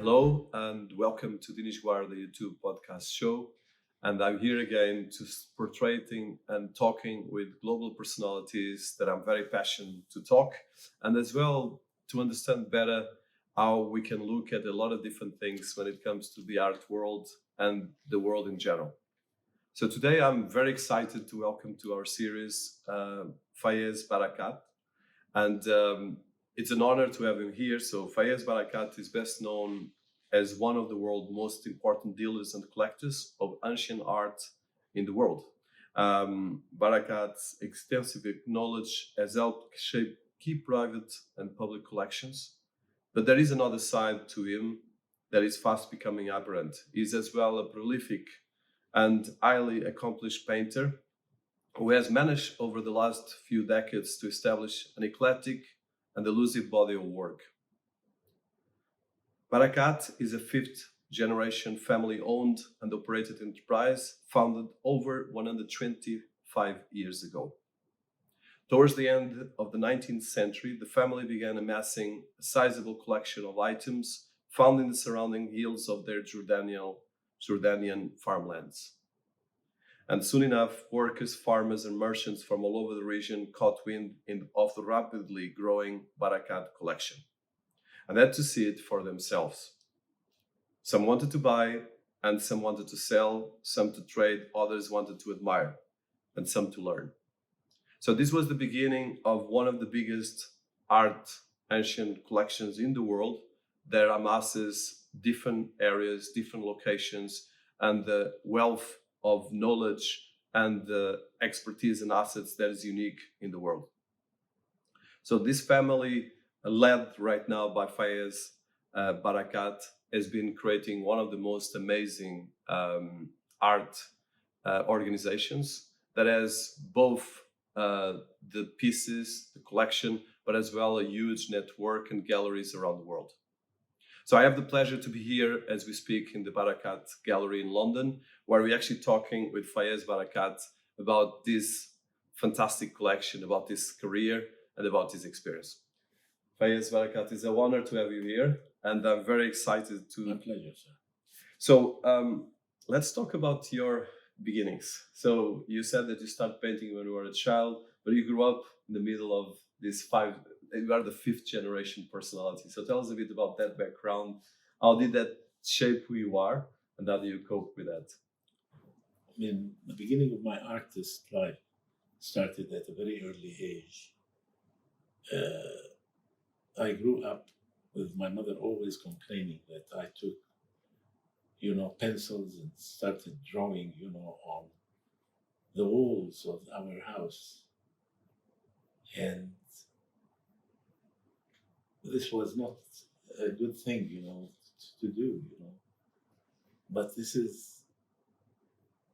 Hello and welcome to Dinis Guarda YouTube podcast show. And I'm here again to portraying and talking with global personalities that I'm very passionate to talk, and as well to understand better how we can look at a lot of different things when it comes to the art world and the world in general. So today I'm very excited to welcome to our series Fayez Barakat. And it's an honor to have him here. So Fayez Barakat is best known as one of the world's most important dealers and collectors of ancient art in the world. Barakat's extensive knowledge has helped shape key private and public collections. But there is another side to him that is fast becoming apparent. He's as well a prolific and highly accomplished painter who has managed over the last few decades to establish an eclectic and elusive body of work. Barakat is a fifth generation family owned and operated enterprise founded over 125 years ago. Towards the end of the 19th century, the family began amassing a sizable collection of items found in the surrounding hills of their Jordanian farmlands. And soon enough, workers, farmers, and merchants from all over the region caught wind of the rapidly growing Barakat collection and had to see it for themselves. Some wanted to buy, and some wanted to sell, some to trade, others wanted to admire, and some to learn. So this was the beginning of one of the biggest art ancient collections in the world that amasses different areas, different locations, and the wealth of knowledge and expertise and assets that is unique in the world. So this family, led right now by Fayez Barakat, has been creating one of the most amazing art organizations that has both the pieces, the collection, but as well a huge network and galleries around the world. So I have the pleasure to be here as we speak in the Barakat Gallery in London, where we're actually talking with Fayez Barakat about this fantastic collection, about his career, and about his experience. Fayez Barakat, it's an honor to have you here, and I'm very excited to... My pleasure, sir. So let's talk about your beginnings. So you said that you started painting when you were a child, but you grew up in the middle of these you are the fifth generation personality. So tell us a bit about that background. How did that shape who you are, and how do you cope with that? I mean, the beginning of my artist life started at a very early age. I grew up with my mother always complaining that I took, pencils and started drawing, on the walls of our house. And this was not a good thing, to do, But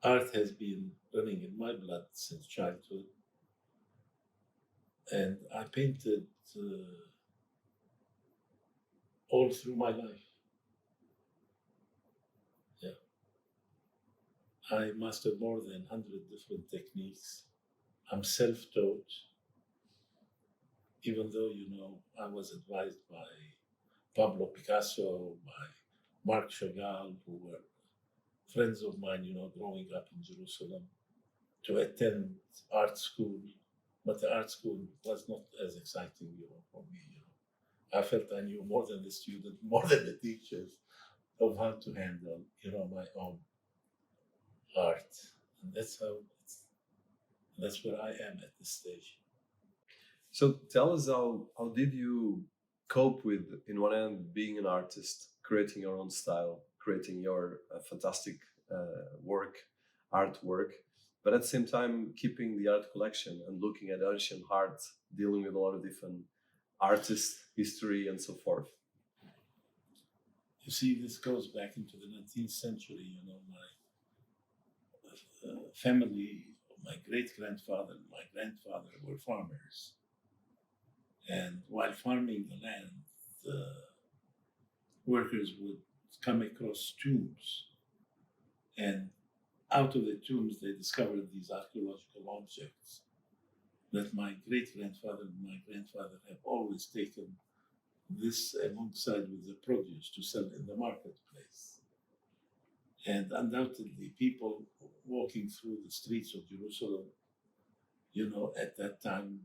art has been running in my blood since childhood. And I painted all through my life. Yeah. I mastered more than 100 different techniques. I'm self-taught, even though, I was advised by Pablo Picasso, by Marc Chagall, who were friends of mine, growing up in Jerusalem, to attend art school. But the art school was not as exciting, for me, I felt I knew more than the student, more than the teachers, of how to handle, my own art. And that's where I am at this stage. So tell us how did you cope with, in one end, being an artist, creating your own style, creating your fantastic artwork, but at the same time keeping the art collection and looking at ancient art, dealing with a lot of different artists, history, and so forth? You see, this goes back into the 19th century. My family, my great-grandfather and my grandfather were farmers. And while farming the land, the workers would come across tombs. And out of the tombs, they discovered these archeological objects that my great-grandfather and my grandfather have always taken this alongside with the produce to sell in the marketplace. And undoubtedly, people walking through the streets of Jerusalem, at that time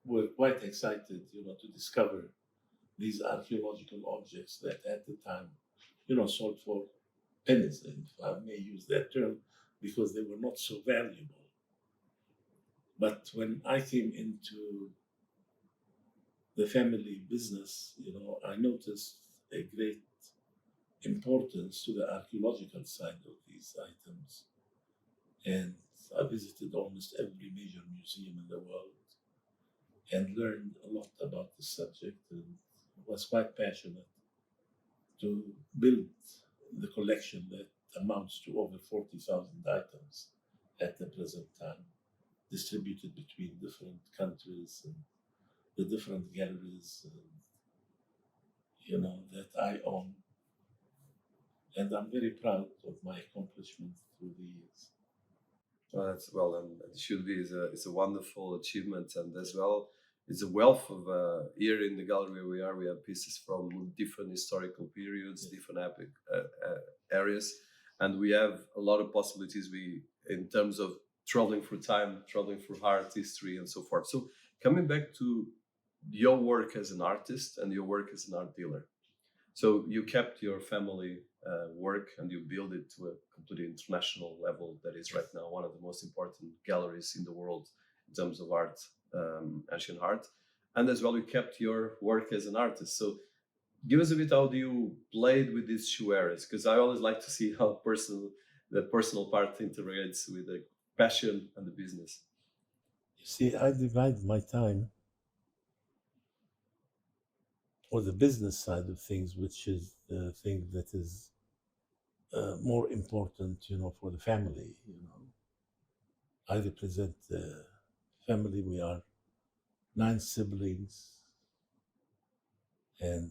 were quite excited, to discover these archaeological objects that at the time, sold for pennies, if I may use that term, because they were not so valuable. But when I came into the family business, I noticed a great importance to the archaeological side of these items. And I visited almost every major museum in the world and learned a lot about the subject and was quite passionate to build the collection that amounts to over 40,000 items at the present time, distributed between different countries and the different galleries, that I own. And I'm very proud of my accomplishments through the years. That's well, and it should be. It's a wonderful achievement, and as well, it's a wealth of here in the gallery we are. We have pieces from different historical periods, different epic areas, and we have a lot of possibilities. We in terms of traveling through time, traveling through art, history, and so forth. So coming back to your work as an artist and your work as an art dealer. So you kept your family work and you build it to a completely international level that is right now one of the most important galleries in the world in terms of art, ancient art. And as well, you kept your work as an artist. So give us a bit how do you played with these two areas? Because I always like to see how the personal part integrates with the passion and the business. You see, I divide my time for the business side of things, which is the thing that is more important, for the family. I represent the family. We are 9 siblings, and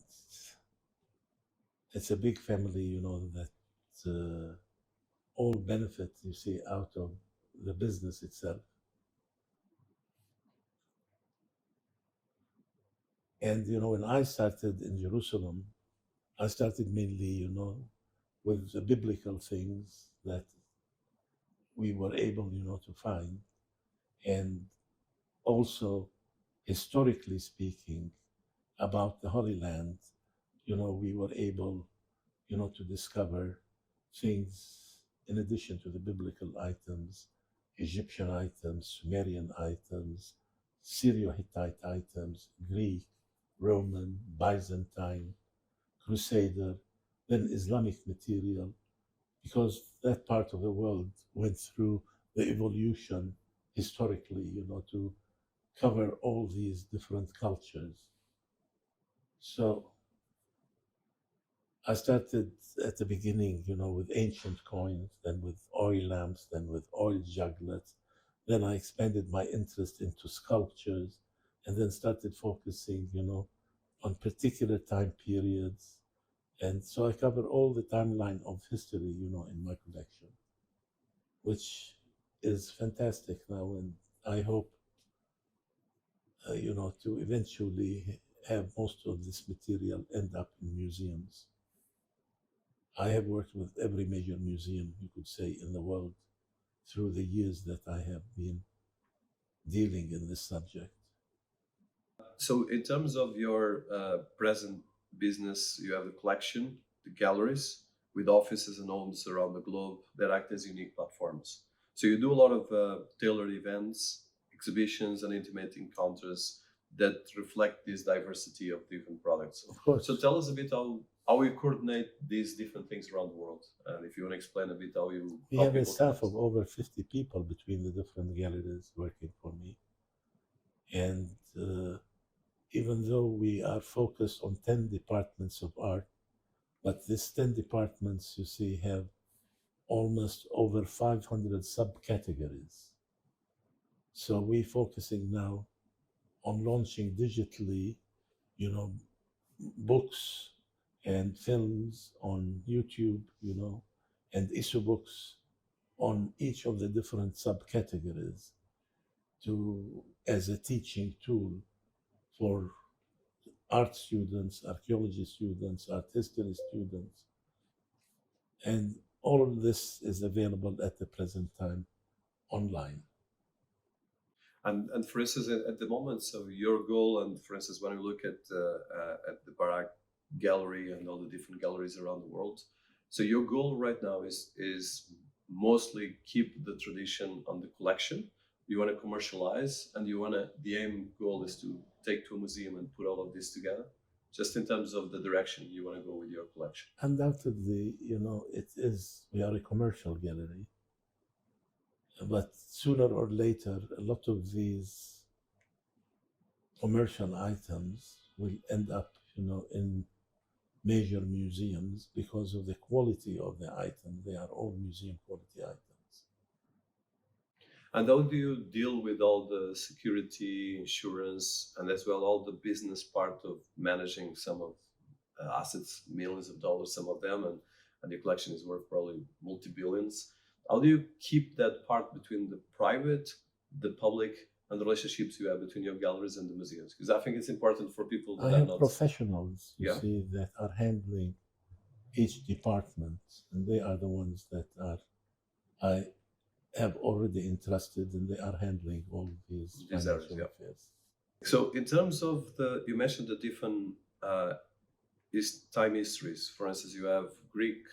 it's a big family, that all benefit, you see, out of the business itself. And, when I started in Jerusalem, I started mainly, with the biblical things that we were able, to find. And also, historically speaking, about the Holy Land, we were able, to discover things in addition to the biblical items, Egyptian items, Sumerian items, Syro-Hittite items, Greek, Roman, Byzantine, Crusader, then Islamic material, because that part of the world went through the evolution historically, to cover all these different cultures. So I started at the beginning, with ancient coins, then with oil lamps, then with oil juglets. Then I expanded my interest into sculptures and then started focusing, on particular time periods. And so I cover all the timeline of history, in my collection, which is fantastic now. And I hope, to eventually have most of this material end up in museums. I have worked with every major museum, you could say, in the world through the years that I have been dealing in this subject. So, in terms of your present business, you have the collection, the galleries, with offices and homes around the globe that act as unique platforms. So, you do a lot of tailored events, exhibitions, and intimate encounters that reflect this diversity of different products. Of course. So, tell us a bit how you coordinate these different things around the world, and if you want to explain a bit how you. We have a staff of over 50 people between the different galleries working for me. And even though we are focused on 10 departments of art, but these 10 departments, you see, have almost over 500 subcategories. So we're focusing now on launching digitally, books and films on YouTube, and issue books on each of the different subcategories as a teaching tool for art students, archaeology students, art history students, and all of this is available at the present time online. And for instance, at the moment, so your goal, and for instance, when we look at the Barakat Gallery and all the different galleries around the world, so your goal right now is mostly keep the tradition on the collection. You want to commercialize, and you want to, the aim goal is to take to a museum and put all of this together. Just in terms of the direction you want to go with your collection. Undoubtedly, it is, we are a commercial gallery, but sooner or later, a lot of these commercial items will end up, in major museums because of the quality of the item. They are all museum quality items. And how do you deal with all the security, insurance, and as well all the business part of managing some of assets, millions of dollars, some of them, and your collection is worth probably multi-billions. How do you keep that part between the private, the public, and the relationships you have between your galleries and the museums? Because I think it's important for people that I are have not professionals, you see, that are handling each department, and they are the ones that I have already entrusted, and they are handling all these financial affairs. So in terms of you mentioned the different time histories. For instance, you have Greek,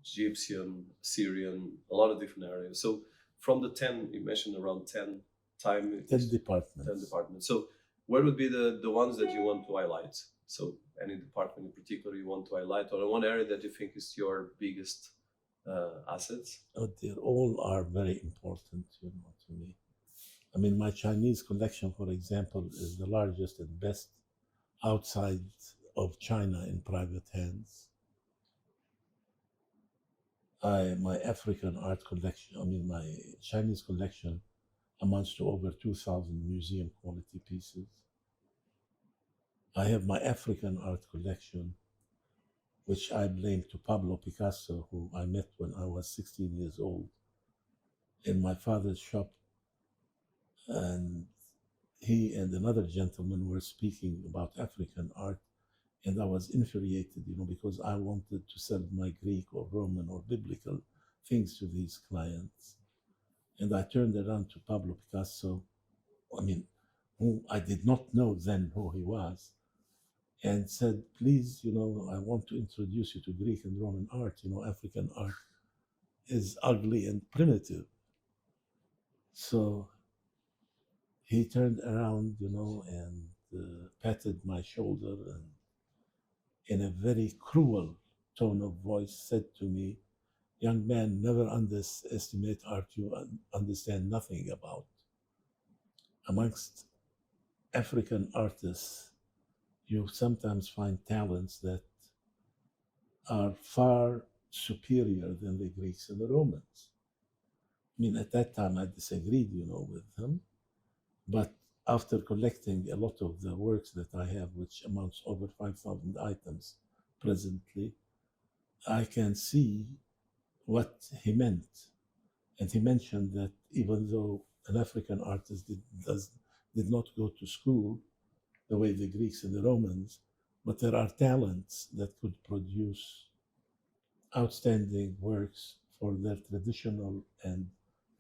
Egyptian, Syrian, a lot of different areas. So from the 10, you mentioned around 10 departments. 10 departments. So where would be the ones that you want to highlight? So any department in particular you want to highlight, or one area that you think is your biggest assets? Oh, they all are very important, to me. I mean, my Chinese collection, for example, is the largest and best outside of China in private hands. My African art collection, my Chinese collection amounts to over 2,000 museum quality pieces. I have my African art collection, which I blame to Pablo Picasso, who I met when I was 16 years old in my father's shop. And he and another gentleman were speaking about African art, and I was infuriated, because I wanted to sell my Greek or Roman or biblical things to these clients. And I turned around to Pablo Picasso, who I did not know then who he was, and said, please, I want to introduce you to Greek and Roman art. African art is ugly and primitive. So he turned around, and patted my shoulder, and in a very cruel tone of voice said to me, young man, never underestimate art you understand nothing about. Amongst African artists, you sometimes find talents that are far superior than the Greeks and the Romans. At that time I disagreed, with him, but after collecting a lot of the works that I have, which amounts over 5,000 items presently, I can see what he meant. And he mentioned that even though an African artist did not go to school the way the Greeks and the Romans, but there are talents that could produce outstanding works for their traditional and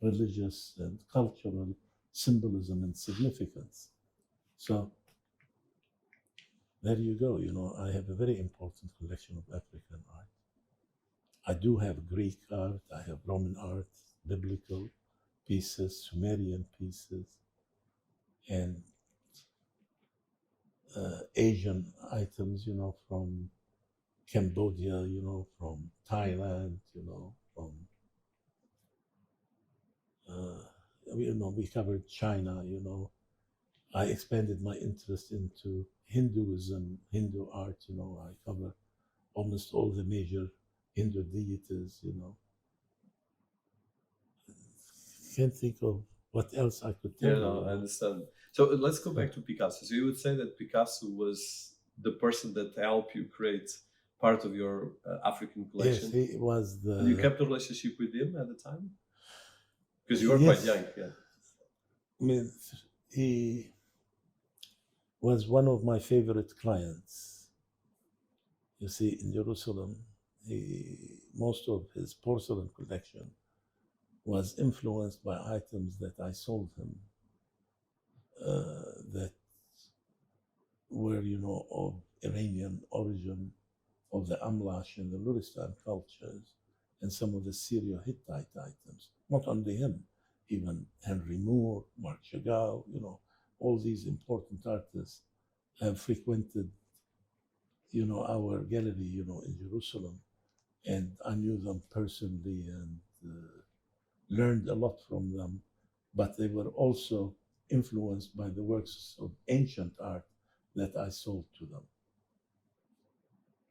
religious and cultural symbolism and significance. So there you go. I have a very important collection of African art. I do have Greek art, I have Roman art, biblical pieces, Sumerian pieces, and Asian items, from Cambodia, from Thailand, from we covered China, I expanded my interest into Hinduism, Hindu art, I cover almost all the major Hindu deities, Can't think of what else I could tell you. I understand. So let's go back to Picasso. So you would say that Picasso was the person that helped you create part of your African collection? Yes, he was the... And you kept a relationship with him at the time? Because you were quite young, yeah. He was one of my favorite clients. You see, in Jerusalem, most of his porcelain collection was influenced by items that I sold him that were, of Iranian origin, of the Amlash and the Luristan cultures, and some of the Syrio-Hittite items. Not only him, even Henry Moore, Marc Chagall, all these important artists have frequented, our gallery, in Jerusalem. And I knew them personally and learned a lot from them. But they were also influenced by the works of ancient art that I sold to them.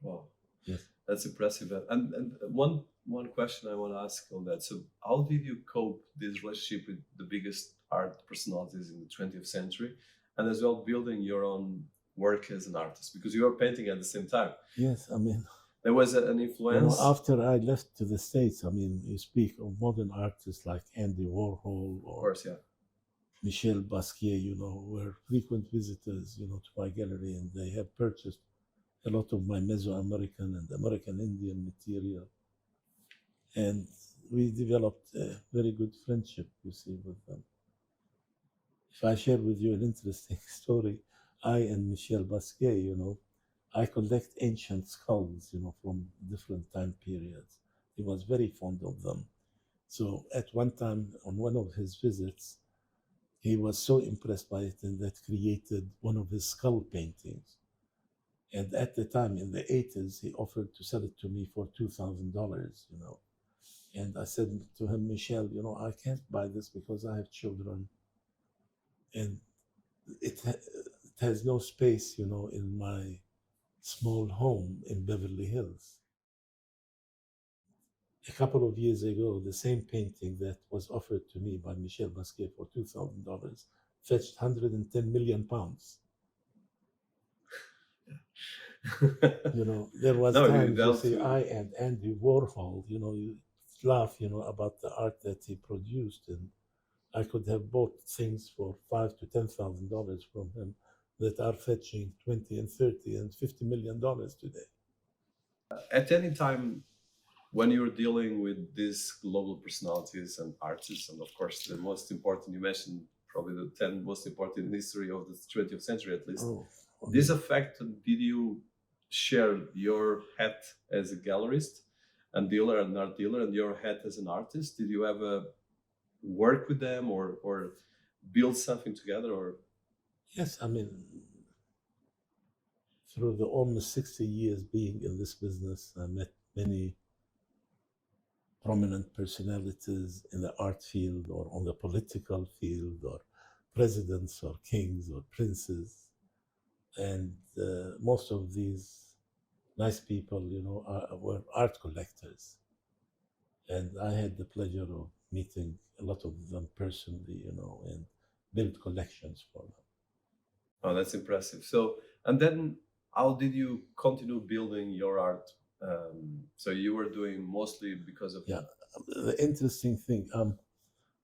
Wow. Yes. That's impressive. And one question I want to ask on that. So how did you cope this relationship with the biggest art personalities in the 20th century, and as well building your own work as an artist? Because you were painting at the same time. Yes, I mean, there was an influence. After I left to the States, I mean, you speak of modern artists like Andy Warhol or of course, yeah. Michel Basquiat, were frequent visitors, to my gallery, and they have purchased a lot of my Meso-American and American Indian material. And we developed a very good friendship, you see, with them. If I share with you an interesting story, I and Michel Basquiat, I collect ancient skulls, from different time periods. He was very fond of them. So at one time, on one of his visits, he was so impressed by it and that created one of his skull paintings. And at the time, in the 80s, he offered to sell it to me for $2,000, And I said to him, Michel, I can't buy this because I have children. And it has no space, in my small home in Beverly Hills. A couple of years ago, the same painting that was offered to me by Michel Basquiat for $2,000 fetched 110 million pounds. There was times, you see, I and Andy Warhol, you laugh, about the art that he produced, and I could have bought things for $5,000 to $10,000 from him that are fetching 20 and 30 and $50 million today. At any time when you're dealing with these global personalities and artists, and of course the most important, you mentioned probably the 10 most important in history of the 20th century at least, this affected, did you share your hat as a gallerist and dealer and art dealer and your hat as an artist? Did you ever work with them or build something together? Or yes, I mean, through the almost 60 years being in this business, I met many prominent personalities in the art field or on the political field, or presidents or kings or princes. And most of these nice people, were art collectors. And I had the pleasure of meeting a lot of them personally, and build collections for them. Oh, that's impressive. So, and then how did you continue building your art? So you were doing mostly because of... Yeah, the interesting thing,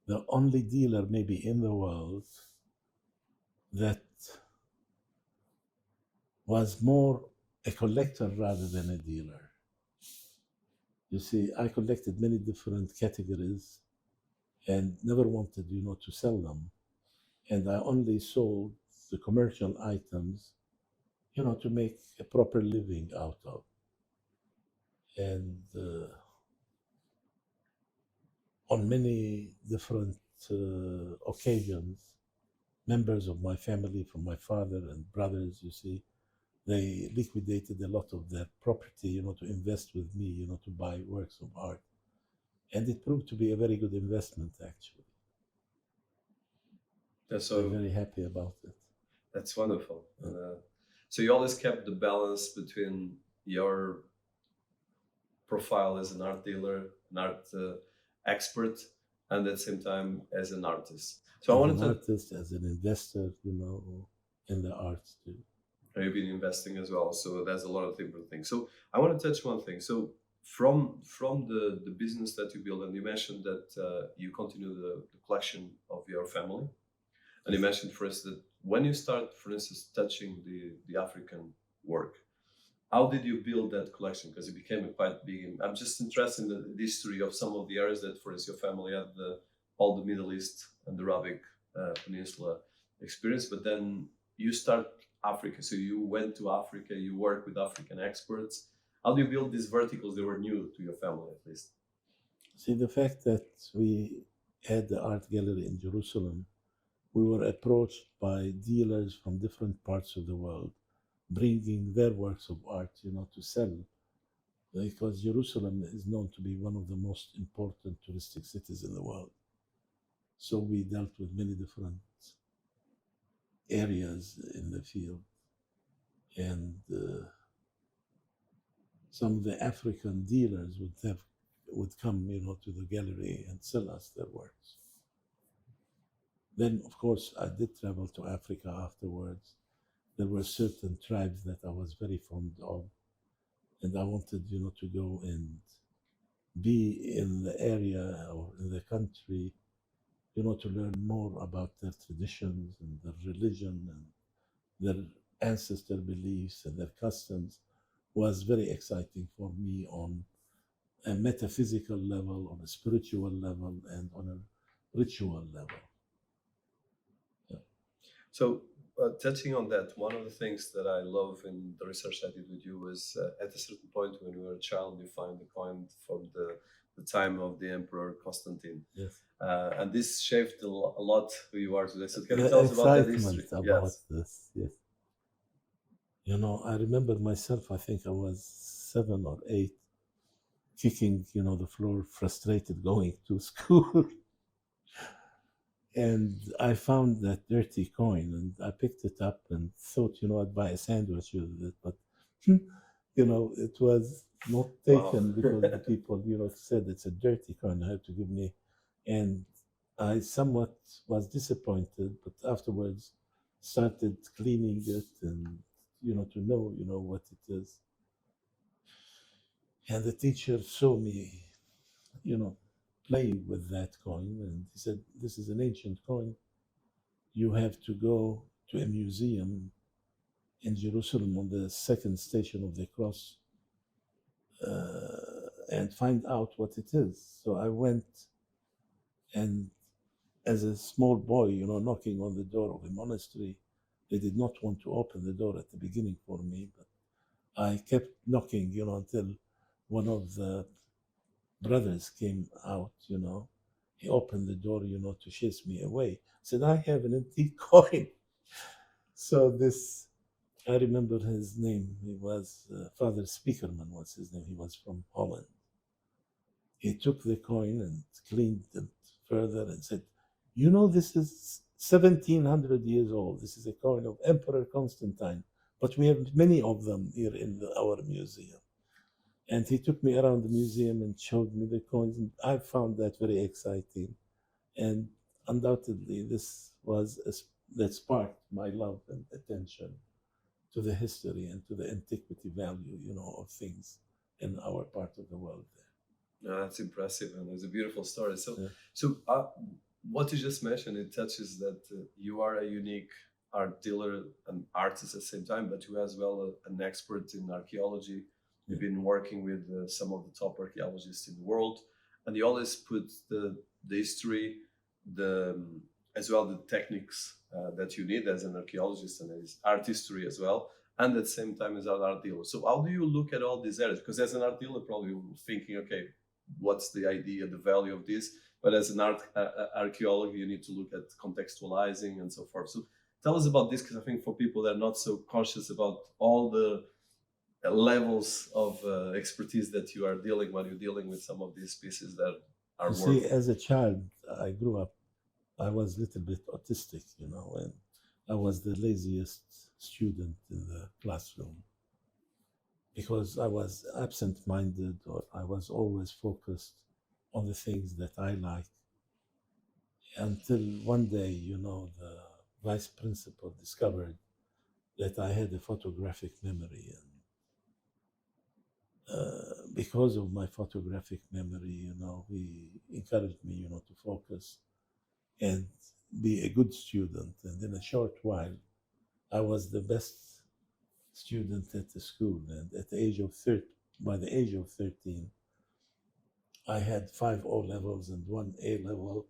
the only dealer maybe in the world that was more a collector rather than a dealer. You see, I collected many different categories and never wanted, to sell them. And I only sold the commercial items, to make a proper living out of. And on many different occasions, members of my family, from my father and brothers, you see, they liquidated a lot of their property, to invest with me, to buy works of art. And it proved to be a very good investment, actually. So I'm very happy about it. That's wonderful. So you always kept the balance between your profile as an art dealer, an art expert, and at the same time as an artist. So as I wanted an artist, as an investor, in the arts too. You've been investing as well, so there's a lot of different things. So I want to touch one thing. So from the business that you build, and you mentioned that you continue the collection of your family. And you mentioned, for instance, that when you start, for instance, touching the African work, how did you build that collection? Because it became a quite big. I'm just interested in the history of some of the areas that, for instance, your family had all the Middle East and the Arabic Peninsula experience, but then you start Africa. So you went to Africa, you work with African experts. How do you build these verticals that were new to your family, at least? See, the fact that we had the art gallery in Jerusalem, we were approached by dealers from different parts of the world, bringing their works of art, to sell, because Jerusalem is known to be one of the most important touristic cities in the world. So we dealt with many different areas in the field, and some of the African dealers would come, to the gallery and sell us their works. Then, of course, I did travel to Africa afterwards. There were certain tribes that I was very fond of, and I wanted, to go and be in the area or in the country, to learn more about their traditions and their religion and their ancestor beliefs and their customs was very exciting for me on a metaphysical level, on a spiritual level, and on a ritual level. Yeah. So, touching on that, one of the things that I love in the research I did with you was at a certain point when you were a child, you find the coin from the time of the Emperor Constantine. Yes. And this shaped a lot who you are today. So, can you tell us about that history? About this, yes. I remember myself, I think I was 7 or 8, kicking, the floor, frustrated going to school. And I found that dirty coin and I picked it up and thought, I'd buy a sandwich with it. But, it was not taken because the people, said it's a dirty coin. I had to give me. And I somewhat was disappointed, but afterwards started cleaning it and, to know, what it is. And the teacher saw me, playing with that coin, and he said, "This is an ancient coin. You have to go to a museum in Jerusalem on the second station of the cross and find out what it is." So I went, and as a small boy, knocking on the door of a monastery, they did not want to open the door at the beginning for me, but I kept knocking, until one of the brothers came out, He opened the door, to chase me away. I said, "I have an antique coin." So this, I remember his name. He was Father Speakerman was his name. He was from Holland. He took the coin and cleaned it further and said, "This is 1700 years old. This is a coin of Emperor Constantine, but we have many of them here in our museum." And he took me around the museum and showed me the coins, and I found that very exciting. And undoubtedly, that sparked my love and attention to the history and to the antiquity value, of things in our part of the world there. No, that's impressive, and it's a beautiful story. So, Yeah. What you just mentioned, it touches that you are a unique art dealer and artist at the same time, but you as well an expert in archaeology. You've been working with some of the top archaeologists in the world, and you always put the history, as well the techniques that you need as an archaeologist and as art history as well, and at the same time as an art dealer. So how do you look at all these areas? Because as an art dealer, probably you're thinking, okay, what's the idea, the value of this? But as an archaeologist, you need to look at contextualizing and so forth. So tell us about this, because I think for people that are not so conscious about all the levels of expertise that you are dealing when you're dealing with some of these pieces that are See, as a child, I grew up, I was a little bit autistic, and I was the laziest student in the classroom because I was absent-minded, or I was always focused on the things that I like. Until one day, the vice principal discovered that I had a photographic memory, and because of my photographic memory, he encouraged me, to focus. And be a good student. And in a short while, I was the best student at the school. And at the age of by the age of 13, I had 5 O levels and 1 A level,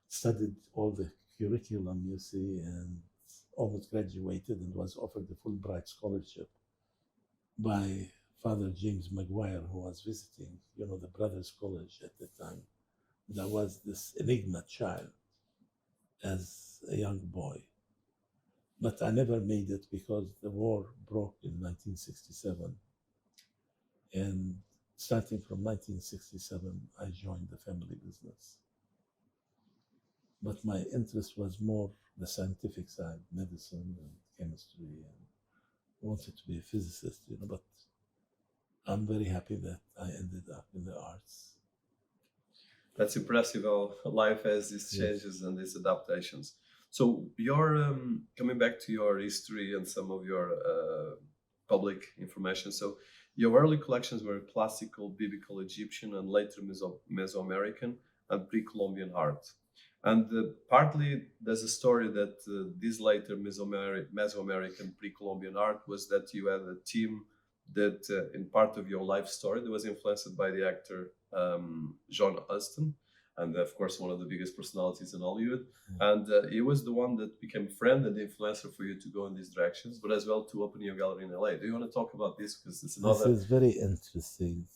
studied all the curriculum you see, and almost graduated and was offered a Fulbright scholarship by Father James Maguire, who was visiting, the Brothers College at the time. And I was this enigma child as a young boy. But I never made it because the war broke in 1967. And starting from 1967, I joined the family business. But my interest was more the scientific side, medicine and chemistry, and wanted to be a physicist, but I'm very happy that I ended up in the arts. That's impressive how life has these changes and these adaptations. So you're coming back to your history and some of your public information. So your early collections were classical, biblical Egyptian, and later Meso-American and pre-Columbian art. And partly there's a story that this later Meso-American pre-Columbian art was that you had a team that in part of your life story that was influenced by the actor John Huston, and of course one of the biggest personalities in Hollywood. And he was the one that became a friend and influencer for you to go in these directions, but as well to open your gallery in LA. Do you want to talk about this? Because it's another... This is very interesting,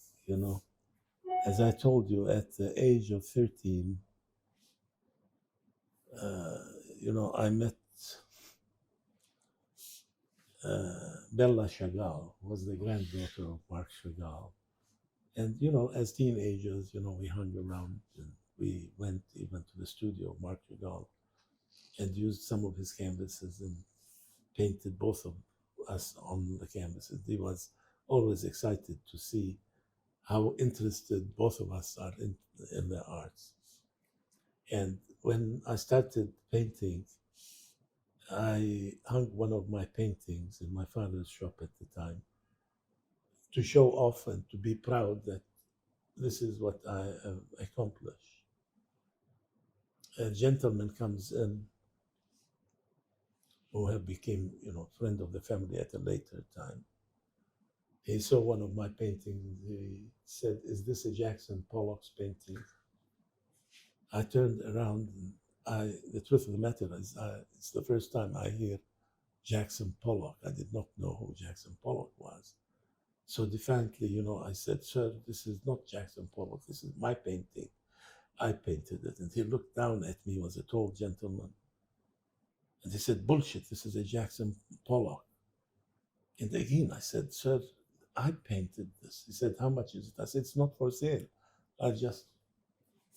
As I told you, at the age of 13, I met Bella Chagall, who was the granddaughter of Marc Chagall. And, as teenagers, we hung around and we went even to the studio of Marc Chagall and used some of his canvases and painted both of us on the canvases. He was always excited to see how interested both of us are in the arts. And when I started painting, I hung one of my paintings in my father's shop at the time to show off and to be proud that this is what I have accomplished. A gentleman comes in who have became, friend of the family at a later time. He saw one of my paintings. He said, "Is this a Jackson Pollock's painting?" I turned around and the truth of the matter is, it's the first time I hear Jackson Pollock. I did not know who Jackson Pollock was. So defiantly, I said, "Sir, this is not Jackson Pollock. This is my painting. I painted it." And he looked down at me. He was a tall gentleman. And he said, "Bullshit, this is a Jackson Pollock." And again, I said, "Sir, I painted this." He said, "How much is it?" I said, "It's not for sale. I just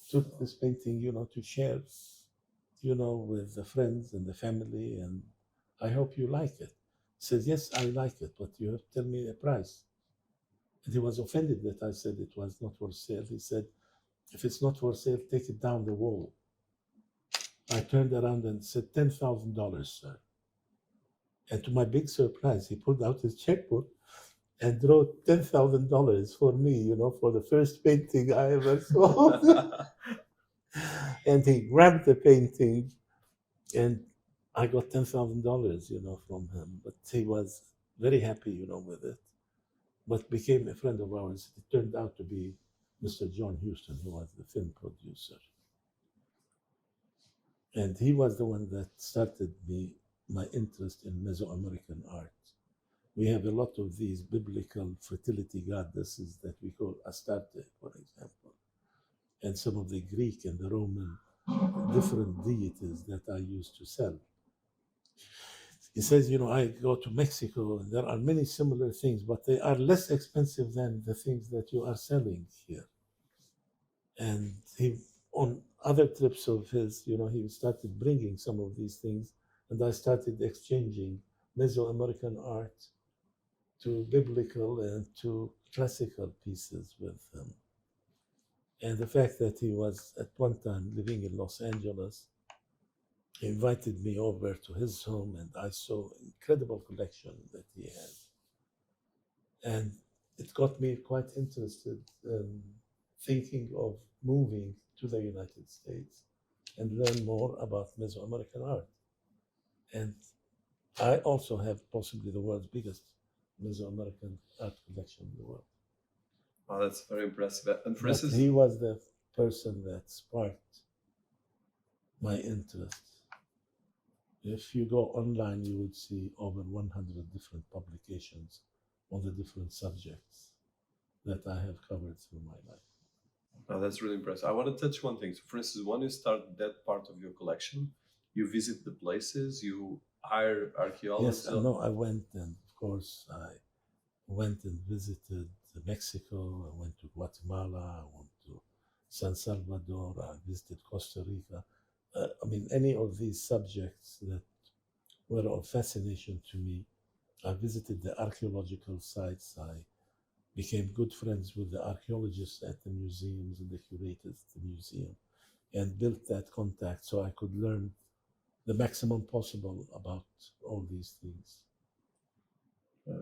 took this painting, to share, with the friends and the family, and I hope you like it." He said, "Yes, I like it, but you have to tell me a price." And he was offended that I said it was not for sale. He said, "If it's not for sale, take it down the wall." I turned around and said, $10,000, sir. And to my big surprise, he pulled out his checkbook and wrote $10,000 for me, for the first painting I ever sold. And he grabbed the painting, and I got $10,000, from him. But he was very happy, with it. But became a friend of ours. It turned out to be Mr. John Huston, who was the film producer. And he was the one that started my interest in Meso-American art. We have a lot of these biblical fertility goddesses that we call Astarte, for example, and some of the Greek and the Roman different deities that I used to sell. He says, I go to Mexico, and there are many similar things, but they are less expensive than the things that you are selling here. And he, on other trips of his, he started bringing some of these things, and I started exchanging Meso-American art to biblical and to classical pieces with him. And the fact that he was at one time living in Los Angeles, he invited me over to his home, and I saw an incredible collection that he had. And it got me quite interested in thinking of moving to the United States and learn more about Meso-American art. And I also have possibly the world's biggest Meso-American art collection in the world. Oh, that's very impressive. And for But instance, he was the person that sparked my interest. If you go online, you would see over 100 different publications on the different subjects that I have covered through my life. oh, that's really impressive. I want to touch one thing. So, for instance, when you start that part of your collection, you visit the places, you hire archaeologists. Yes, I know. I went, and of course, I went and visited Mexico. I went to Guatemala. I went to San Salvador. I visited Costa Rica. I mean, any of these subjects that were of fascination to me. I visited the archaeological sites. I became good friends with the archaeologists at the museums and the curators at the museum, and built that contact so I could learn the maximum possible about all these things.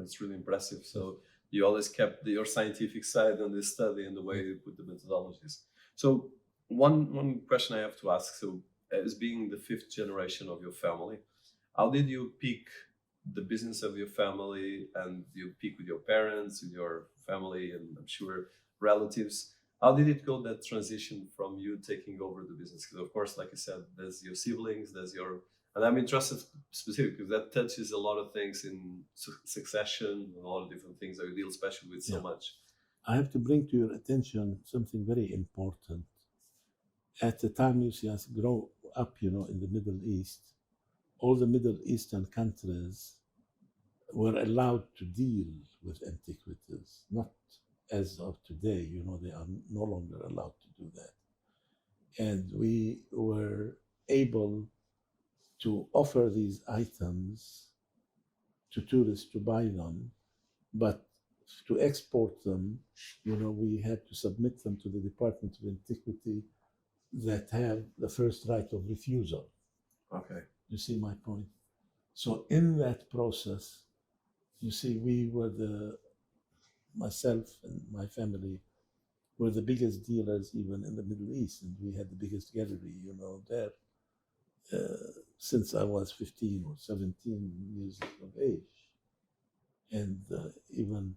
It's really impressive. So you always kept your scientific side and the study and the way you put the methodologies. So one question I have to ask. So as being the fifth generation of your family, how did you pick the business of your family, and you pick with your parents, with your family, and I'm sure relatives? How did it go, that transition from you taking over the business? Because of course, like I said, there's your siblings, there's your, and I'm interested specifically because that touches a lot of things in succession and a lot of different things that you deal especially with so much. I have to bring to your attention something very important. At the time you see us grow up, in the Middle East, all the Middle Eastern countries were allowed to deal with antiquities, not as of today, they are no longer allowed to do that. And we were able to offer these items to tourists to buy them, but to export them, we had to submit them to the Department of Antiquity that have the first right of refusal. Okay. You see my point? So in that process, you see, myself and my family were the biggest dealers even in the Middle East, and we had the biggest gallery, there since I was 15 or 17 years of age. And even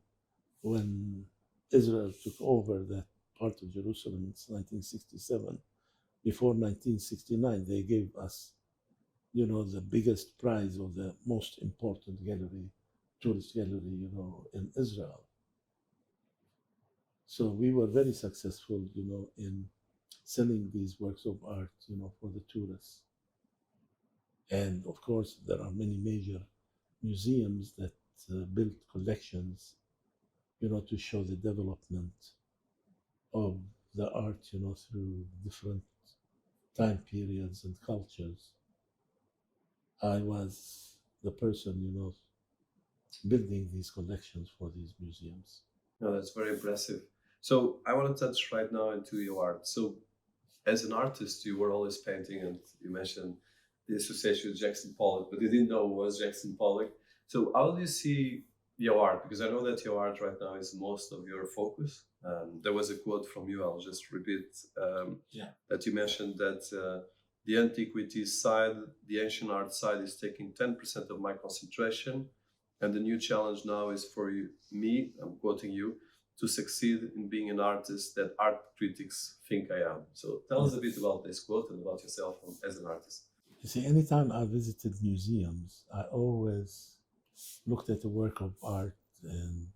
when Israel took over that part of Jerusalem in 1967, before 1969, they gave us, the biggest prize of the most important gallery, tourist gallery, in Israel. So we were very successful, in selling these works of art, for the tourists. And of course, there are many major museums that built collections, to show the development of the art, through different time periods and cultures. I was the person, building these collections for these museums. No, that's very impressive. So I want to touch right now into your art. So as an artist, you were always painting, and you mentioned the association with Jackson Pollock, but you didn't know it was Jackson Pollock. So how do you see your art? Because I know that your art right now is most of your focus. There was a quote from you, I'll just repeat, that you mentioned that the antiquities side, the ancient art side is taking 10% of my concentration. And the new challenge now is for me, I'm quoting you, to succeed in being an artist that art critics think I am. So tell us a bit about this quote and about yourself as an artist. You see, anytime I visited museums, I always looked at the work of art and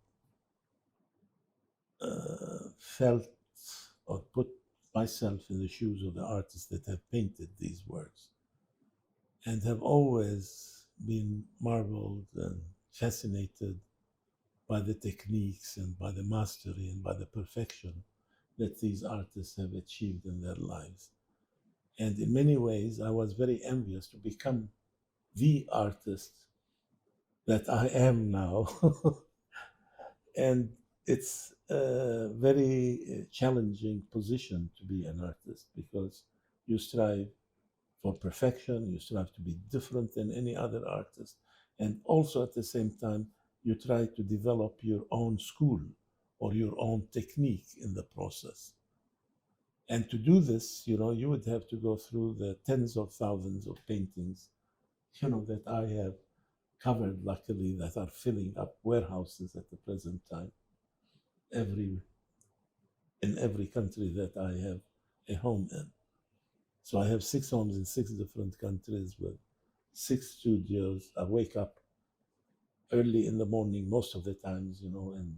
felt or put myself in the shoes of the artists that have painted these works, and have always been marveled and fascinated by the techniques and by the mastery and by the perfection that these artists have achieved in their lives. And in many ways, I was very envious to become the artist that I am now. And it's a very challenging position to be an artist, because you strive for perfection, you strive to be different than any other artist, and also at the same time, you try to develop your own school or your own technique in the process. And to do this, you would have to go through the tens of thousands of paintings, that I have covered, luckily, that are filling up warehouses at the present time, in every country that I have a home in. So I have 6 homes in 6 different countries with 6 studios. I wake up early in the morning most of the times, and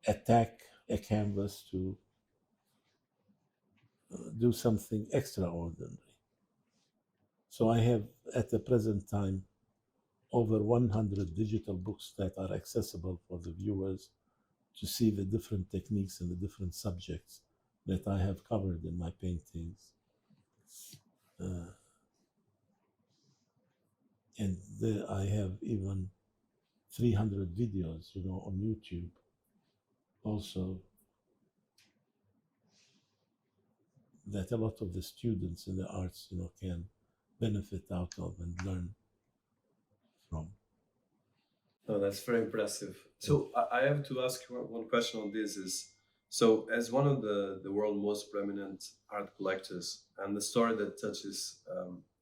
attack a canvas to do something extraordinary. So I have, at the present time, over 100 digital books that are accessible for the viewers to see the different techniques and the different subjects that I have covered in my paintings. And there I have even 300 videos, on YouTube also, that a lot of the students in the arts, can benefit out of and learn from. No, that's very impressive. So I have to ask you one question on this is, so as one of the world's most prominent art collectors, and the story that touches,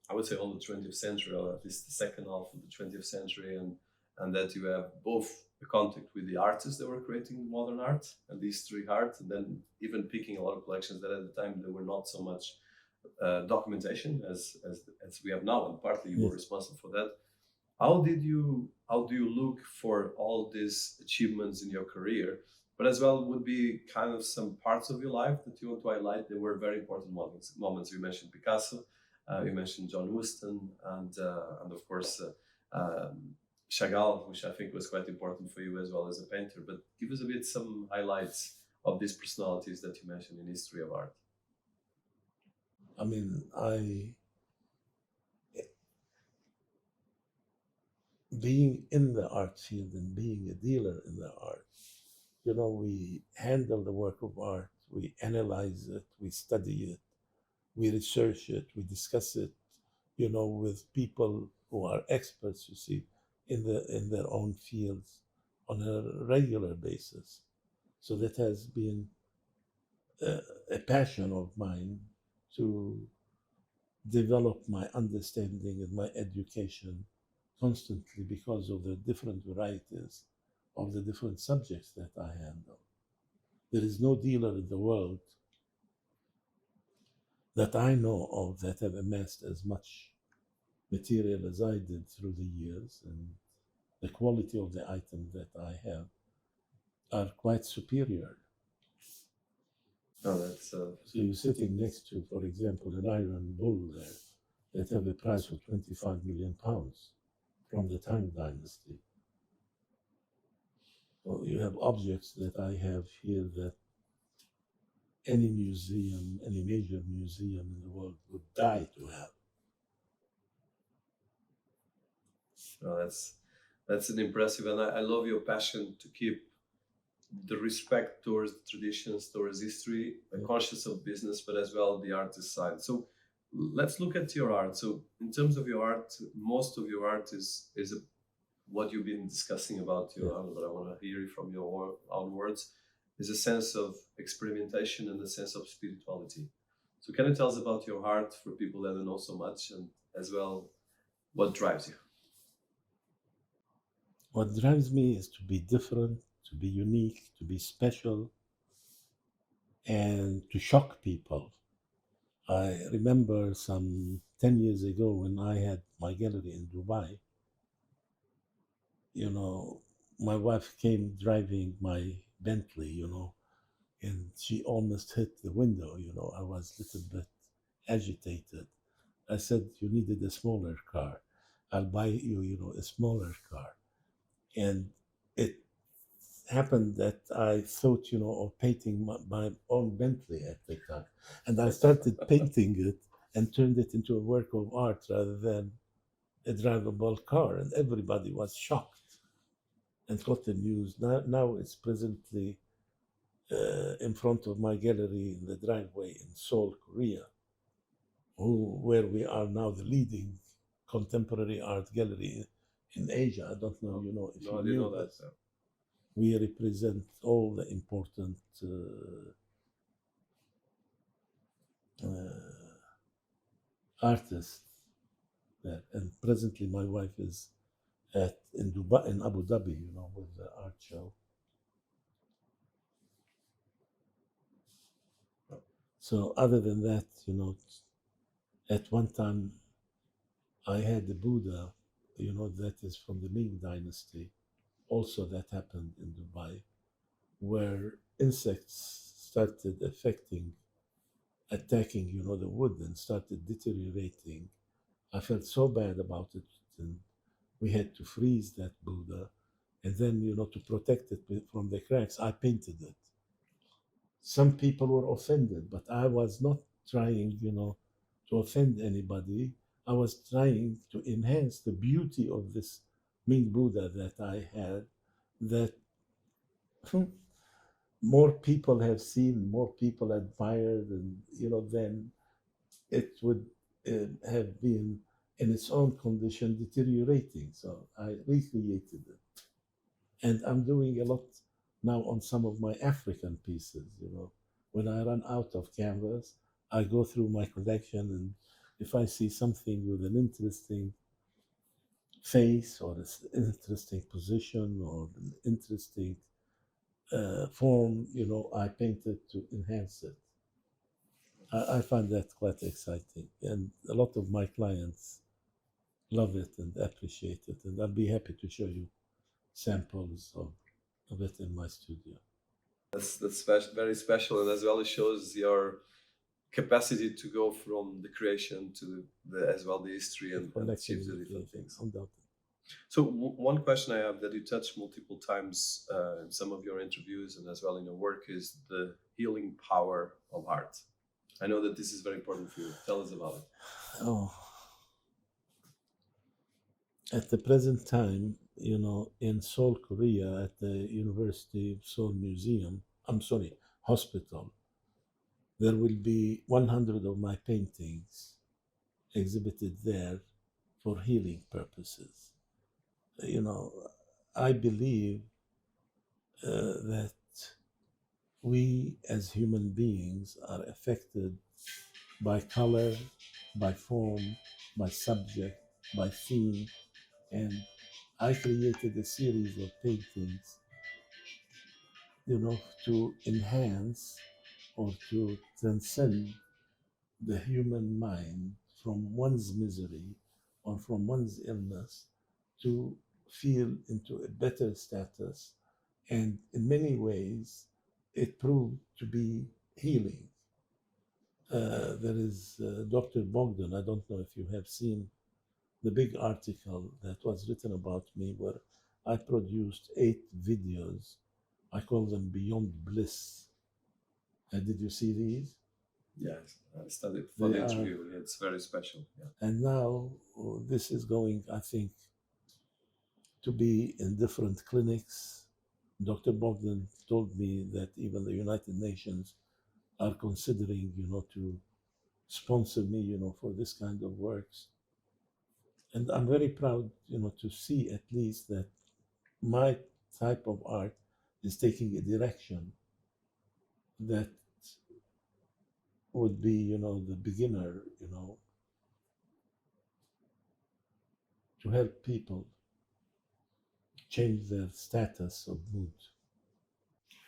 I would say, all the 20th century, or at least the second half of the 20th century, and that you have both the contact with the artists that were creating modern art and the history art, and then even picking a lot of collections that at the time there were not so much documentation as we have now, and partly you were responsible for that. How do you look for all these achievements in your career, but as well would be kind of some parts of your life that you want to highlight that were very important moments. You mentioned Picasso, you mentioned John Huston, and of course Chagall, which I think was quite important for you as well as a painter. But give us a bit some highlights of these personalities that you mentioned in history of art. I mean, being in the art field and being a dealer in the art, we handle the work of art, we analyze it, we study it, we research it, we discuss it, with people who are experts, you see, in their own fields on a regular basis. So that has been a passion of mine to develop my understanding and my education constantly because of the different varieties of the different subjects that I handle. There is no dealer in the world that I know of that have amassed as much material as I did through the years, and the quality of the items that I have are quite superior. Oh, that's So you're sitting next to, for example, an iron bull there that have a price of 25 million pounds from the Tang Dynasty. Well, you have objects that I have here that any museum, any major museum in the world would die to have. Oh, that's an impressive, and I love your passion to keep the respect towards the traditions, towards history, conscious of business, but as well the artist side. So let's look at your art. So in terms of your art, most of your art is what you've been discussing about your art, but I want to hear it from your own words, is a sense of experimentation and a sense of spirituality. So can you tell us about your art for people that don't know so much, and as well what drives you? What drives me is to be different, to be unique, to be special, and to shock people. I remember some 10 years ago when I had my gallery in Dubai, my wife came driving my Bentley, and she almost hit the window, I was a little bit agitated. I said, you needed a smaller car. I'll buy you, a smaller car. And it happened that I thought, of painting my own Bentley at the time. And I started painting it and turned it into a work of art rather than a drivable car. And everybody was shocked and got the news. Now it's presently in front of my gallery in the driveway in Seoul, Korea, where we are now the leading contemporary art gallery in Asia. I don't know, if you knew that. We represent all the important artists there. And presently, my wife is in Dubai, in Abu Dhabi, with the art show. So other than that, at one time I had the Buddha, that is from the Ming Dynasty. Also, that happened in Dubai, where insects started attacking, the wood and started deteriorating. I felt so bad about it, and we had to freeze that Buddha, and then, to protect it from the cracks, I painted it. Some people were offended, but I was not trying, to offend anybody. I was trying to enhance the beauty of this Ming Buddha that I had, that more people have seen, more people admired, and then it would have been in its own condition deteriorating. So I recreated it, and I'm doing a lot now on some of my African pieces. When I run out of canvas, I go through my collection, and if I see something with an interesting face or an interesting position or an interesting form, I paint it to enhance it. I find that quite exciting, and a lot of my clients love it and appreciate it, and I'll be happy to show you samples of it in my studio. That's very special, and as well it shows your capacity to go from the creation to the as well the history and achieve the different things. Undoubtedly. So one question I have that you touched multiple times in some of your interviews and as well in your work is the healing power of art. I know that this is very important for you. Tell us about it. Oh, at the present time, in Seoul, Korea, at the University of Seoul Museum, hospital, there will be 100 of my paintings exhibited there for healing purposes. I believe that we as human beings are affected by color, by form, by subject, by theme, and I created a series of paintings, to enhance or to transcend the human mind from one's misery or from one's illness to feel into a better status. And in many ways, it proved to be healing. There is Dr. Bogdan. I don't know if you have seen the big article that was written about me, where I produced 8 videos. I call them Beyond Bliss. Did you see these? Yes, I studied for the interview. It's very special. Yeah. And now this is going, I think, to be in different clinics. Dr. Bogdan told me that even the United Nations are considering, to sponsor me, for this kind of works. And I'm very proud, to see at least that my type of art is taking a direction that would be, the beginner, to help people change their status of mood.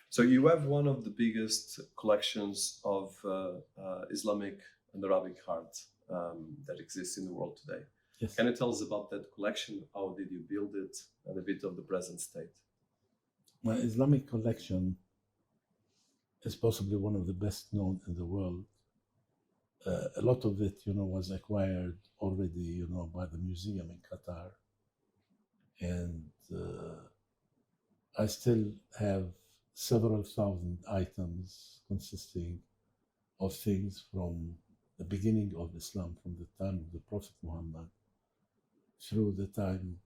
So you have one of the biggest collections of Islamic and Arabic art that exists in the world today. Yes. Can you tell us about that collection? How did you build it, and a bit of the present state? My Islamic collection is possibly one of the best known in the world. A lot of it, was acquired already, by the museum in Qatar. And I still have several thousand items consisting of things from the beginning of Islam, from the time of the Prophet Muhammad through the time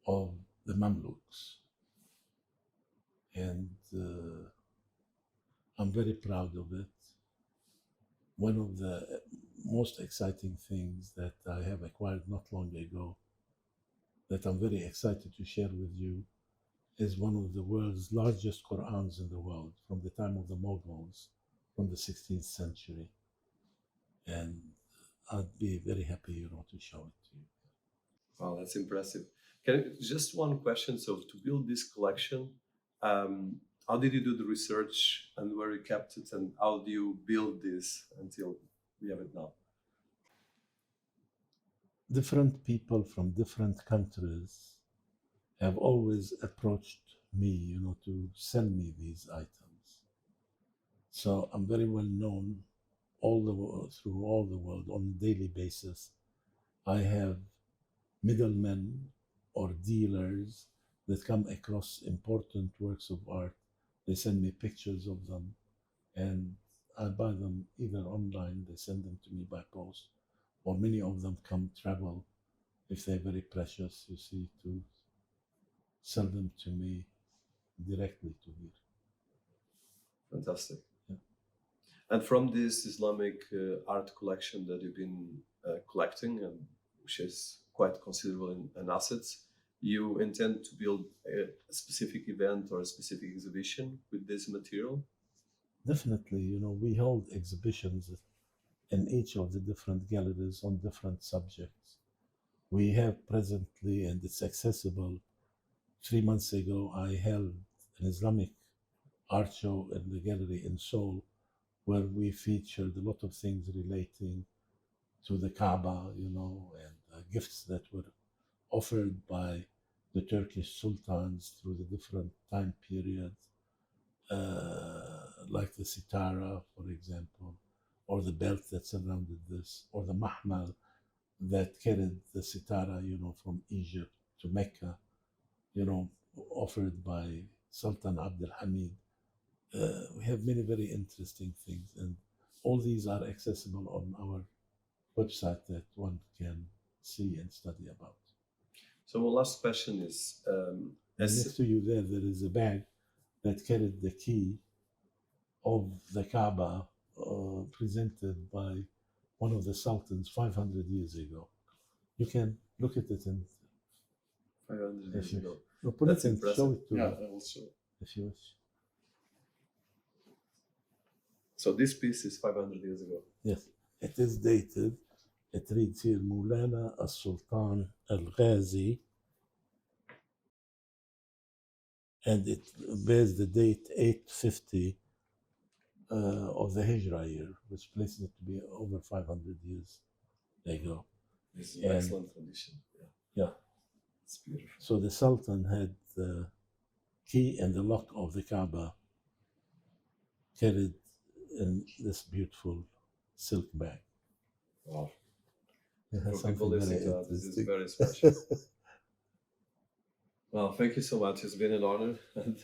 of the Mamluks. And I'm very proud of it. One of the most exciting things that I have acquired not long ago, that I'm very excited to share with you, is one of the world's largest Qur'ans in the world, from the time of the Mughals, from the 16th century. and I'd be very happy, to show it to you. Wow, that's impressive. Just one question. So, to build this collection, how did you do the research and where you kept it, and how do you build this until we have it now? Different people from different countries have always approached me, to send me these items. So I'm very well known through all the world on a daily basis. I have middlemen or dealers that come across important works of art. They send me pictures of them, and I buy them either online, they send them to me by post, or many of them come travel if they're very precious, to sell them to me directly to here. Fantastic. Yeah. And from this Islamic art collection that you've been collecting, and which is quite considerable in assets, you intend to build a specific event or a specific exhibition with this material? Definitely, we hold exhibitions in each of the different galleries on different subjects. We have presently, and it's accessible. 3 months ago, I held an Islamic art show in the gallery in Seoul, where we featured a lot of things relating to the Kaaba, and gifts that were offered by the Turkish sultans through the different time periods, like the sitara, for example, or the belt that surrounded this, or the mahmal that carried the sitara, from Egypt to Mecca, offered by Sultan Abdul Hamid. We have many very interesting things, and all these are accessible on our website that one can see and study about. So, my last question is next to you there is a bag that carried the key of the Kaaba, presented by one of the sultans 500 years ago. You can look at it and 500 years ago. Put That's it and impressive. show it to Yeah, me I will show. if you wish. So this piece is 500 years ago. Yes, it is dated. It reads here Mulana al-Sultan al-Ghazi, and it bears the date 850 of the Hijra year, which places it to be over 500 years ago. This is excellent condition. Yeah. It's beautiful. So the Sultan had the key and the lock of the Kaaba carried in this beautiful silk bag. Wow. It has For people something very listening to us, this is interesting. very special. Well, thank you so much. It's been an honor, and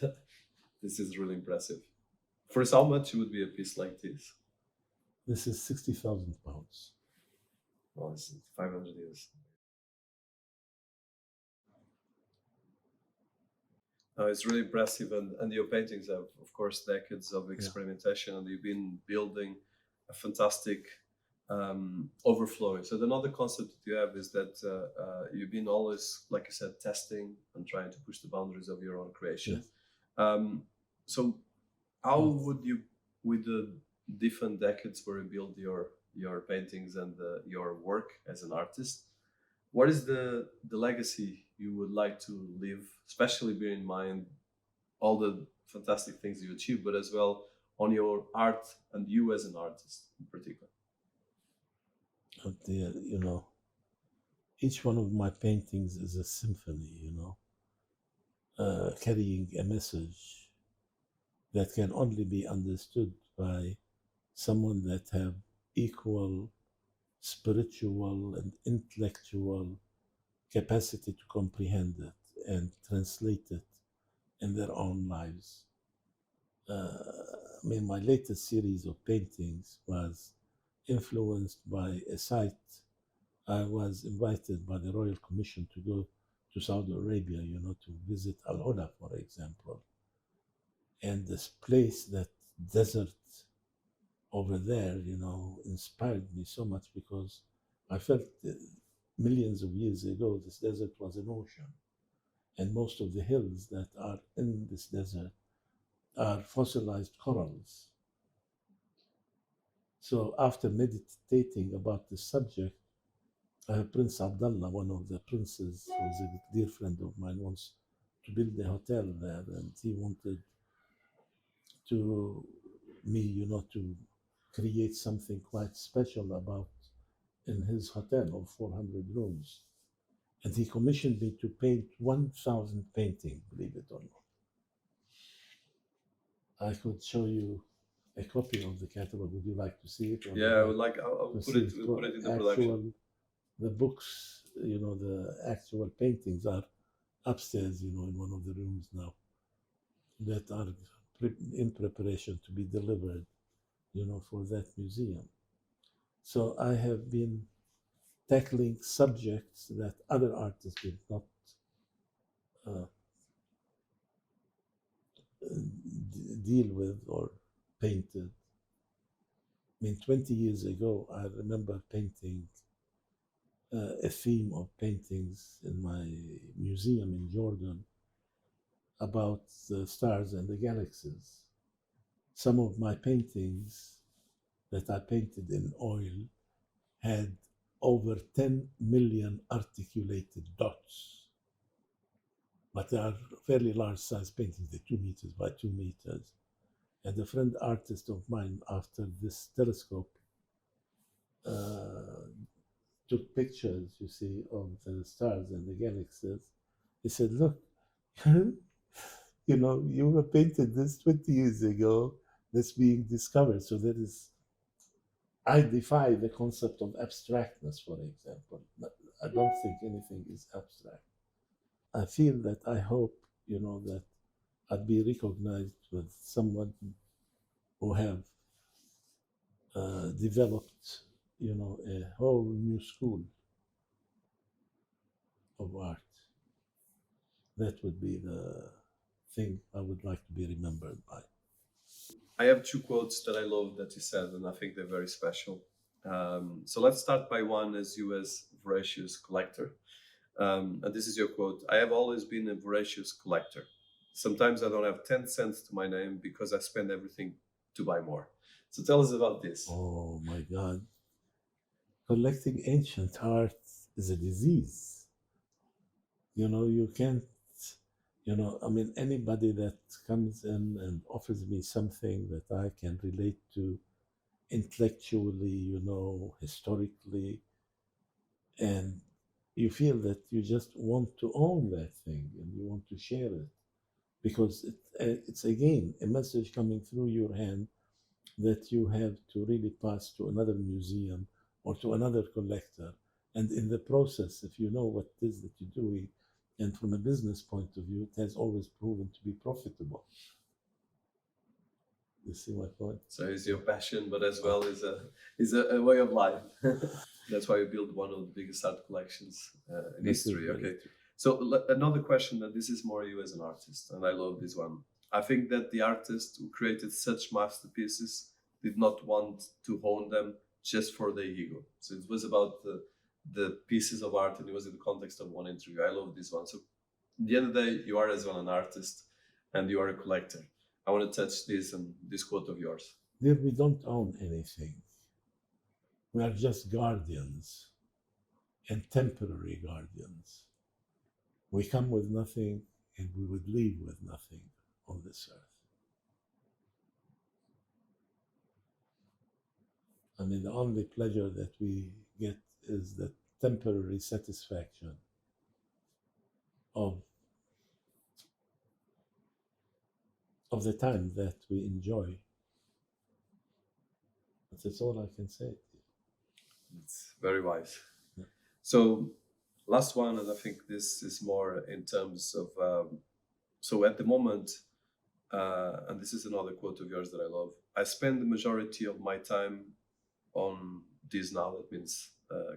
this is really impressive. For how much would be a piece like this? This is 60,000 pounds. Well, it's 500 years. It's really impressive, and your paintings have, of course, decades of experimentation, and you've been building a fantastic overflowing. So another concept that you have is that you've been always, like you said, testing and trying to push the boundaries of your own creation. Yes. So how would you, with the different decades where you build your paintings and your work as an artist, what is the legacy you would like to leave, especially bearing in mind all the fantastic things you achieved, but as well on your art and you as an artist in particular? Oh dear, each one of my paintings is a symphony, carrying a message that can only be understood by someone that have equal spiritual and intellectual capacity to comprehend it and translate it in their own lives. My latest series of paintings was influenced by a site. I was invited by the Royal Commission to go to Saudi Arabia, to visit Al Ula, for example. And this place, that desert over there, inspired me so much, because I felt that millions of years ago, this desert was an ocean. And most of the hills that are in this desert are fossilized corals. So after meditating about this subject, Prince Abdullah, one of the princes, who is a dear friend of mine, wants to build a hotel there, and he wanted to me, to create something quite special about in his hotel of 400 rooms. And he commissioned me to paint 1,000 paintings, believe it or not. I could show you a copy of the catalog. Would you like to see it? Yeah, I would like. I'll put it. We'll put it in the production. The books, the actual paintings are upstairs, in one of the rooms now, that are in preparation to be delivered, for that museum. So I have been tackling subjects that other artists did not deal with or painted. I mean, 20 years ago, I remember painting a theme of paintings in my museum in Jordan about the stars and the galaxies. Some of my paintings that I painted in oil had over 10 million articulated dots. But they are fairly large size paintings, they're 2 meters by 2 meters. And a friend artist of mine, after this telescope, took pictures, you see, of the stars and the galaxies. He said, look, you painted this 20 years ago, that's being discovered. So I defy the concept of abstractness, for example. I don't think anything is abstract. I feel that I hope, that I'd be recognized with someone who have developed, a whole new school of art. That would be the thing I would like to be remembered by. I have two quotes that I love that you said, and I think they're very special. So let's start by one as you as voracious collector. And this is your quote: I have always been a voracious collector. Sometimes I don't have 10 cents to my name because I spend everything to buy more. So tell us about this. Oh my God. Collecting ancient art is a disease. You can't, anybody that comes in and offers me something that I can relate to intellectually, historically, and you feel that you just want to own that thing and you want to share it because it's again a message coming through your hand that you have to really pass to another museum or to another collector. And in the process, if you know what it is that you're doing, and from a business point of view, it has always proven to be profitable. You see my point? So it's your passion, but as well is a way of life. That's why you built one of the biggest art collections in history. Okay. So another question, that this is more you as an artist, and I love this one. I think that the artist who created such masterpieces did not want to own them just for their ego. So it was about the pieces of art, and it was in the context of one interview. I love this one. So at the end of the day, you are as well an artist and you are a collector. I want to touch this and this quote of yours. Dear, we don't own anything. We are just guardians and temporary guardians. We come with nothing and we would leave with nothing on this earth. I mean, the only pleasure that we get is the temporary satisfaction of the time that we enjoy. But that's all I can say. It's very wise. Yeah. So last one, and I think this is more in terms of, so at the moment, and this is another quote of yours that I love, I spend the majority of my time on this now, that means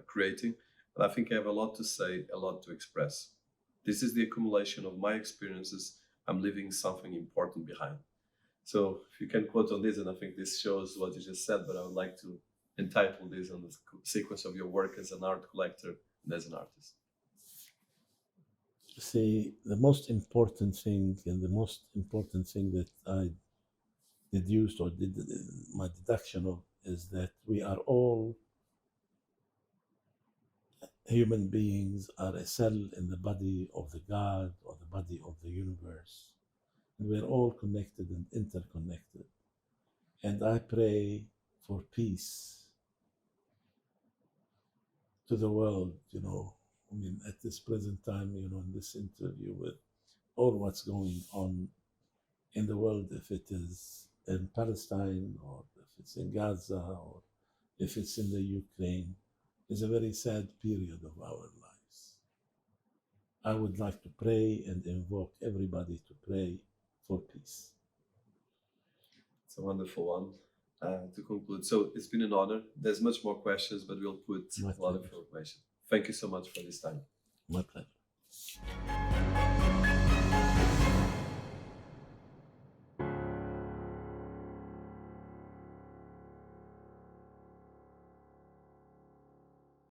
creating, and I think I have a lot to say, a lot to express. This is the accumulation of my experiences. I'm leaving something important behind. So if you can quote on this, and I think this shows what you just said, but I would like to entitle this on the sequence of your work as an art collector and as an artist. See, the most important thing that I deduced or did my deduction of is that we are all human beings, are a cell in the body of the God or the body of the universe. And we're all connected and interconnected. And I pray for peace to the world, I mean, at this present time, in this interview with all what's going on in the world, if it is in Palestine or if it's in Gaza or if it's in the Ukraine, is a very sad period of our lives. I would like to pray and invoke everybody to pray for peace. It's a wonderful one to conclude. So it's been an honor. There's much more questions, but we'll put a lot of information. Thank you so much for this time. My pleasure.